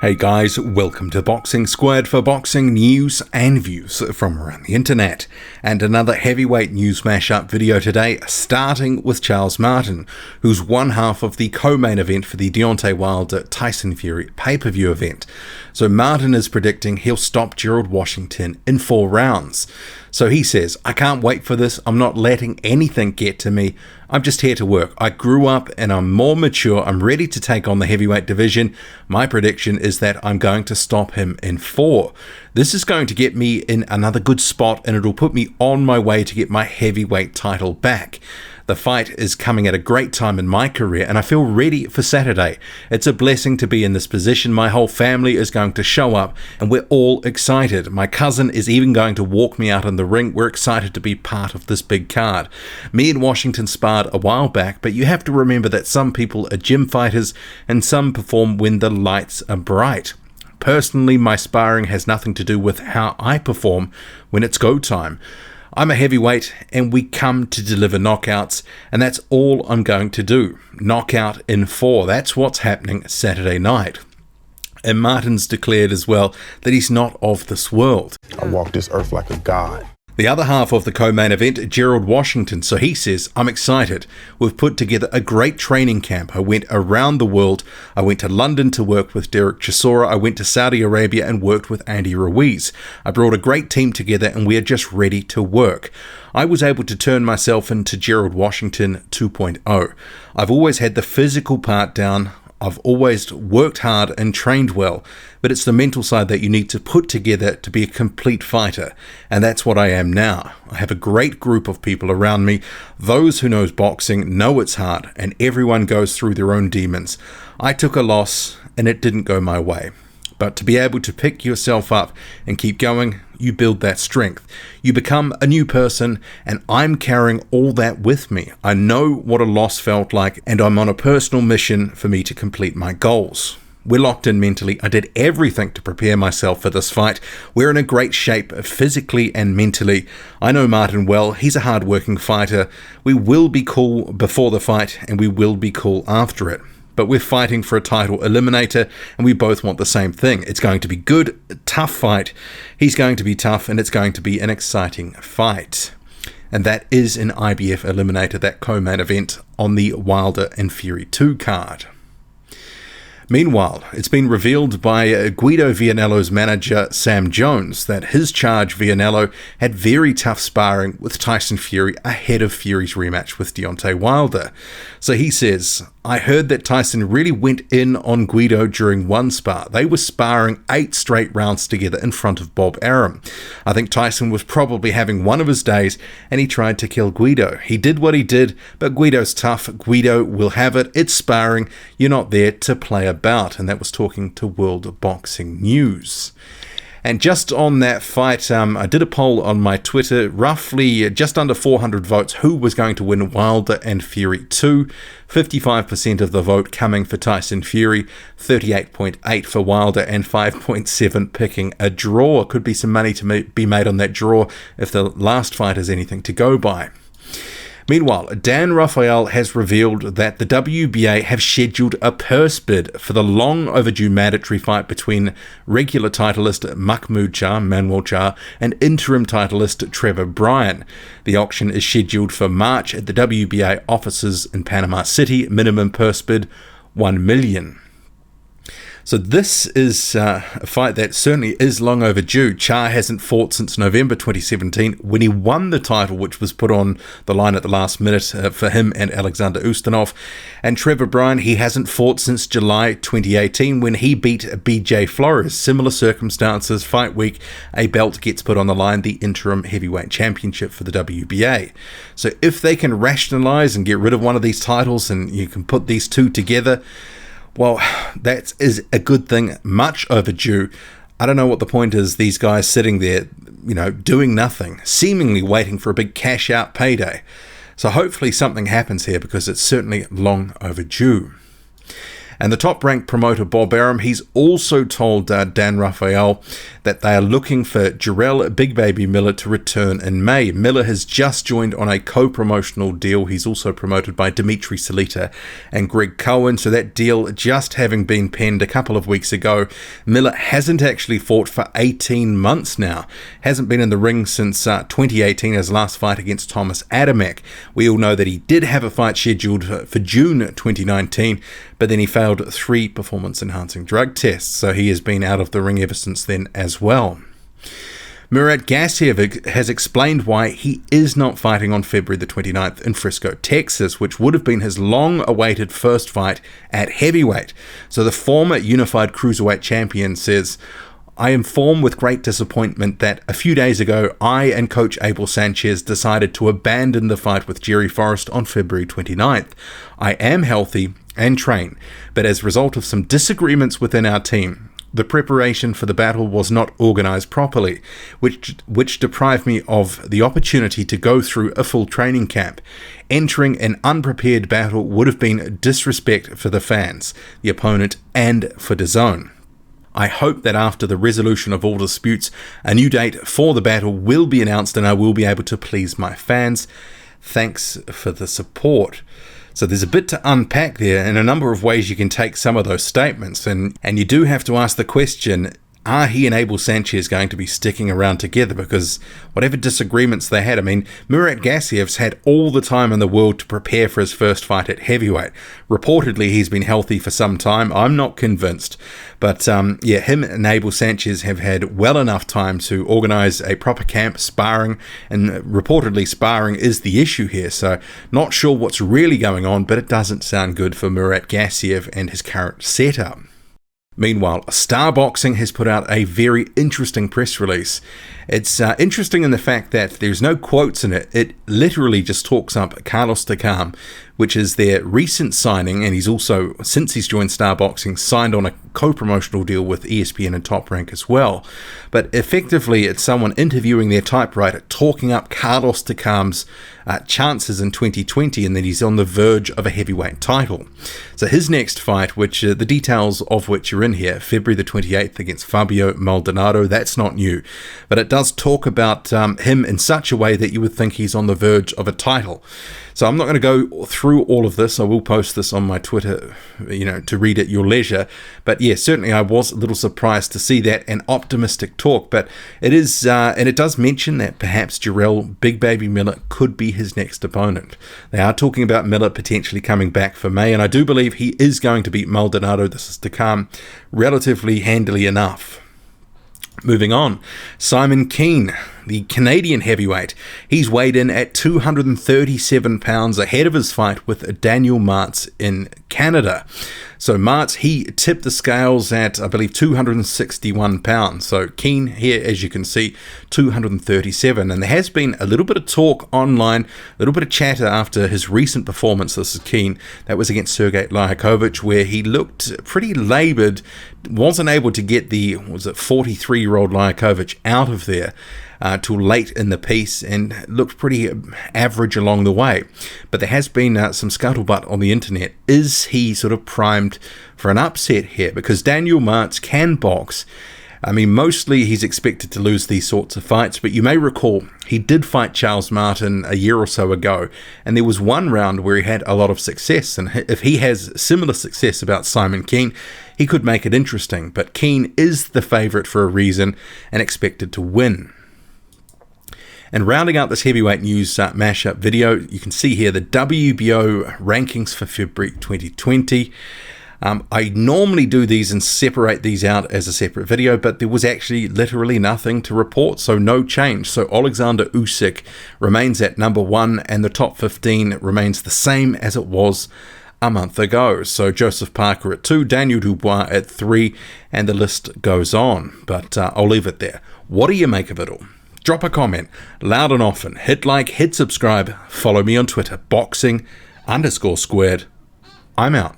Hey guys, welcome to Boxing Squared for boxing news and views from around the internet. And another heavyweight news mashup video today, starting with Charles Martin, who's one half of the co-main event for the Deontay Wilder Tyson Fury pay-per-view event. So Martin is predicting he'll stop Gerald Washington in 4 rounds. So he says, I can't wait for this, I'm not letting anything get to me, I'm just here to work. I grew up and I'm more mature, I'm ready to take on the heavyweight division. My prediction is that I'm going to stop him in 4. This is going to get me in another good spot and it'll put me on my way to get my heavyweight title back. The fight is coming at a great time in my career and I feel ready for Saturday. It's a blessing to be in this position. My whole family is going to show up and we're all excited. My cousin is even going to walk me out in the ring. We're excited to be part of this big card. Me and Washington sparred a while back, but you have to remember that some people are gym fighters and some perform when the lights are bright. Personally, my sparring has nothing to do with how I perform when it's go time. I'm a heavyweight and we come to deliver knockouts, and that's all I'm going to do. Knockout in 4. That's what's happening Saturday night. And Martin's declared as well that he's not of this world. I walk this earth like a god. The other half of the co-main event, Gerald Washington, so he says, I'm excited. We've put together a great training camp. I went around the world. I went to London to work with Derek Chisora. I went to Saudi Arabia and worked with Andy Ruiz. I brought a great team together and we are just ready to work. I was able to turn myself into Gerald Washington 2.0. I've always had the physical part down. I've always worked hard and trained well, but it's the mental side that you need to put together to be a complete fighter, and that's what I am now. I have a great group of people around me. Those who knows boxing know it's hard, and everyone goes through their own demons. I took a loss, and it didn't go my way. But to be able to pick yourself up and keep going, you build that strength. You become a new person, and I'm carrying all that with me. I know what a loss felt like, and I'm on a personal mission for me to complete my goals. We're locked in mentally. I did everything to prepare myself for this fight. We're in a great shape physically and mentally. I know Martin well. He's a hard-working fighter. We will be cool before the fight, and we will be cool after it. But we're fighting for a title eliminator, and we both want the same thing. It's going to be good, tough fight. He's going to be tough, and it's going to be an exciting fight. And that is an IBF eliminator, that co-main event on the Wilder and Fury 2 card. Meanwhile, it's been revealed by Guido Vianello's manager, Sam Jones, that his charge, Vianello, had very tough sparring with Tyson Fury ahead of Fury's rematch with Deontay Wilder. So he says, I heard that Tyson really went in on Guido during one spar. They were sparring 8 straight rounds together in front of Bob Arum. I think Tyson was probably having one of his days and he tried to kill Guido. He did what he did, but Guido's tough. Guido will have it. It's sparring. You're not there to play about. And that was talking to World Boxing News. And just on that fight, I did a poll on my Twitter, roughly just under 400 votes, who was going to win Wilder and Fury 2. 55% of the vote coming for Tyson Fury, 38.8 for Wilder, and 5.7 picking a draw. Could be some money to be made on that draw if the last fight is anything to go by. Meanwhile, Dan Rafael has revealed that the WBA have scheduled a purse bid for the long overdue mandatory fight between regular titleist Mahmoud Shah, Manuel Shah, and interim titleist Trevor Bryan. The auction is scheduled for March at the WBA offices in Panama City. Minimum purse bid, $1 million. So this is a fight that certainly is long overdue. Shah hasn't fought since November 2017 when he won the title, which was put on the line at the last minute for him and Alexander Ustinov. And Trevor Bryan, he hasn't fought since July 2018 when he beat BJ Flores. Similar circumstances, fight week, a belt gets put on the line, the interim heavyweight championship for the WBA. So if they can rationalize and get rid of one of these titles and you can put these two together, well, that is a good thing, much overdue. I don't know what the point is, these guys sitting there, doing nothing, seemingly waiting for a big cash out payday. So hopefully something happens here because it's certainly long overdue. And the top-ranked promoter, Bob Arum, he's also told Dan Rafael that they are looking for Jarrell Big Baby Miller to return in May. Miller has just joined on a co-promotional deal. He's also promoted by Dimitri Salita and Greg Cohen. So that deal just having been penned a couple of weeks ago. Miller hasn't actually fought for 18 months now. Hasn't been in the ring since 2018, his last fight against Thomas Adamek. We all know that he did have a fight scheduled for June 2019, but then he failed 3 performance-enhancing drug tests. So he has been out of the ring ever since then as well. Murat Gacevic has explained why he is not fighting on February the 29th in Frisco, Texas, which would have been his long-awaited first fight at heavyweight. So the former unified cruiserweight champion says, "I inform with great disappointment that a few days ago, I and coach Abel Sanchez decided to abandon the fight with Jerry Forrest on February 29th. I am healthy and train, but as a result of some disagreements within our team, the preparation for the battle was not organized properly, which deprived me of the opportunity to go through a full training camp. Entering an unprepared battle would have been disrespect for the fans, the opponent, and for DAZN. I hope that after the resolution of all disputes, a new date for the battle will be announced and I will be able to please my fans. Thanks for the support." So there's a bit to unpack there in a number of ways you can take some of those statements. And you do have to ask the question, are he and Abel Sanchez going to be sticking around together? Because whatever disagreements they had, I mean, Murat Gassevic's had all the time in the world to prepare for his first fight at heavyweight. Reportedly, he's been healthy for some time. I'm not convinced. But yeah, him and Abel Sanchez have had well enough time to organize a proper camp, sparring, and reportedly sparring is the issue here. So not sure what's really going on, but it doesn't sound good for Murat Gassiev and his current setup. Meanwhile, Star Boxing has put out a very interesting press release. It's interesting in the fact that there's no quotes in it. It literally just talks up Carlos Takam, which is their recent signing, and he's also, since he's joined Star Boxing, signed on a co-promotional deal with ESPN and Top Rank as well. But effectively, it's someone interviewing their typewriter, talking up Carlos Takam's chances in 2020, and that he's on the verge of a heavyweight title. So his next fight, which the details of which are in here, February the 28th against Fabio Maldonado, that's not new. But it does talk about him in such a way that you would think he's on the verge of a title. So I'm not going to go through all of this. I will post this on my Twitter, to read at your leisure. But yeah, certainly I was a little surprised to see that, and optimistic talk. But it is, and it does mention that perhaps Jarrell Big Baby Miller could be his next opponent. They are talking about Miller potentially coming back for May, and I do believe he is going to beat Maldonado. This is to come relatively handily enough. Moving on, Simon Kean, the Canadian heavyweight, he's weighed in at 237 pounds ahead of his fight with Daniel Martz in Canada. So Martz, he tipped the scales at, I believe, 261 pounds. So Kean here, as you can see, 237. And there has been a little bit of talk online, a little bit of chatter after his recent performance, this is Kean, that was against Sergey Liakovic, where he looked pretty laboured, wasn't able to get the, 43-year-old Liakovic out of there till late in the piece, and looked pretty average along the way. But there has been some scuttlebutt on the internet. Is he sort of primed for an upset here? Because Daniel Martz can box. I mean, mostly he's expected to lose these sorts of fights, but you may recall he did fight Charles Martin a year or so ago, and there was one round where he had a lot of success, and if he has similar success about Simon Kean, he could make it interesting. But Kean is the favourite for a reason and expected to win. And rounding out this heavyweight news mashup video, you can see here the WBO rankings for February 2020. I normally do these and separate these out as a separate video, but there was actually literally nothing to report, so no change. So Alexander Usyk remains at number 1, and the top 15 remains the same as it was a month ago. So Joseph Parker at 2, Daniel Dubois at 3, and the list goes on. But I'll leave it there. What do you make of it all? Drop a comment, loud and often. Hit like, hit subscribe. Follow me on Twitter, boxing_squared. I'm out.